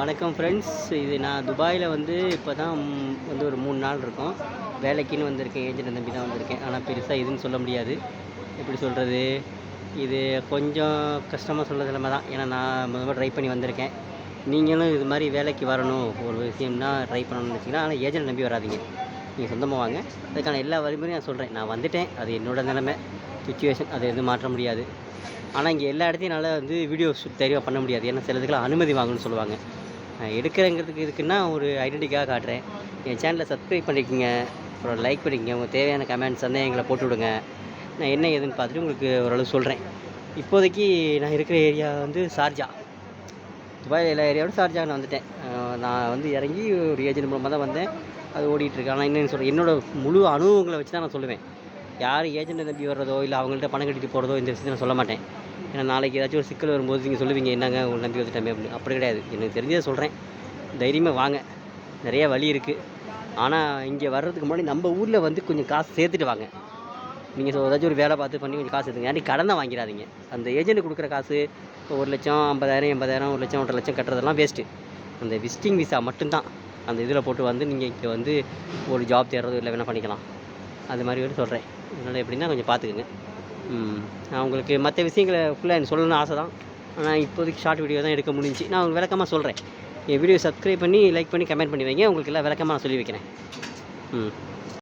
வணக்கம் ஃப்ரெண்ட்ஸ். இது நான் துபாயில் வந்து இப்போ தான் வந்து ஒரு 3 நாள் இருக்கும். வேலைக்குன்னு வந்திருக்கேன். ஏஜென்ட்டை நம்பி தான் வந்திருக்கேன். ஆனால் பெருசாக இதுன்னு சொல்ல முடியாது. எப்படி சொல்கிறது, இது கொஞ்சம் கஷ்டமாக சொல்கிற நிலமை தான். ஏன்னா நான் முதல்ல ட்ரை பண்ணி வந்திருக்கேன். நீங்களும் இது மாதிரி வேலைக்கு வரணும், ஒரு விஷயம்னா ட்ரை பண்ணணும்னு வச்சிங்கன்னா, ஆனால் ஏஜென்ட் நம்பி வராதீங்க. நீங்கள் சொந்தமாக வாங்க. அதுக்கான எல்லா வழிமுறையும் நான் சொல்கிறேன். நான் வந்துட்டேன், அது என்னோடய நிலைமை, சுச்சுவேஷன், அதை எதுவும் மாற்ற முடியாது. ஆனால் இங்கே எல்லா இடத்தையும் என்னால் வந்து வீடியோ ஷூட் தெளிவாக பண்ண முடியாது. ஏன்னா சில இதுக்கெல்லாம் அனுமதி வாங்கணும்னு சொல்லுவாங்க. எடுக்கிறங்கிறதுக்கு இருக்குன்னா ஒரு ஐடென்டிட்டிக்காக காட்டுறேன். என் சேனலை சப்ஸ்கிரைப் பண்ணிக்கோங்க, அப்புறம் லைக் பண்ணிக்கங்க. உங்களுக்கு தேவையான கமெண்ட்ஸ் சந்தேகங்களை போட்டு விடுங்க. நான் என்ன ஏதுன்னு பார்த்துட்டு உங்களுக்கு ஓரளவு சொல்கிறேன். இப்போதைக்கு நான் இருக்கிற ஏரியா வந்து ஷார்ஜா. துபாய் எல்லா ஏரியாவோட ஷார்ஜா நான் வந்துட்டேன். நான் வந்து இறங்கி ஒரு ஏஜென்ட் மூலமாக தான் வந்தேன். அது ஓடிட்டுருக்கு. ஆனால் என்னென்னு சொல்கிறேன், என்னோடய முழு அனுபவங்களை வச்சு தான் நான் சொல்லுவேன். யார் ஏஜென்ட்டை நம்பி வர்றதோ இல்லை அவங்கள்ட்ட பணம் கட்டிட்டு போகிறதோ இந்த விஷயத்தை நான் சொல்ல மாட்டேன். ஏன்னா நாளைக்கு ஏதாச்சும் ஒரு சிக்கல் வரும்போது நீங்கள் சொல்லுவீங்க, என்னங்க உங்களை நம்பி வந்துட்டமே அப்படின்னு. அப்படி கிடையாது. எனக்கு தெரிஞ்சதை சொல்கிறேன். தைரியமாக வாங்க. நிறையா வழி இருக்குது. ஆனால் இங்கே வர்றதுக்கு முன்னாடி நம்ம ஊரில் வந்து கொஞ்சம் காசு சேர்த்துட்டு வாங்க. நீங்கள் ஏதாச்சும் ஒரு வேலை பார்த்து பண்ணி கொஞ்சம் காசு எடுத்துங்க. யாரும் கடன் தான் வாங்கிடாதீங்க. அந்த ஏஜென்ட் கொடுக்குற காசு 1,00,000 50,000 80,000 1,00,000 1,50,000 கட்டுறதெல்லாம் வேஸ்ட்டு. அந்த விசிட்டிங் விசா மட்டும்தான் அந்த இதில் போட்டு வந்து நீங்கள் இங்கே வந்து ஒரு ஜாப் தேடுறதோ இல்லை வேணால் பண்ணிக்கலாம். அது மாதிரி வந்து சொல்கிறேன். அதனால் எப்படின்னா கொஞ்சம் பார்த்துக்குங்க. நான் உங்களுக்கு மற்ற விஷயங்களை ஃபுல்லாக எனக்கு சொல்லணும்னு ஆசை தான். ஆனால் இப்போதைக்கு ஷார்ட் வீடியோ தான் எடுக்க முடிஞ்சு. நான் உங்களுக்கு விளக்கமாக சொல்கிறேன். என் வீடியோ சப்ஸ்கிரைப் பண்ணி லைக் பண்ணி கமெண்ட் பண்ணி வைங்க. உங்களுக்கு எல்லாம் விளக்கமாக நான் சொல்லி வைக்கிறேன்.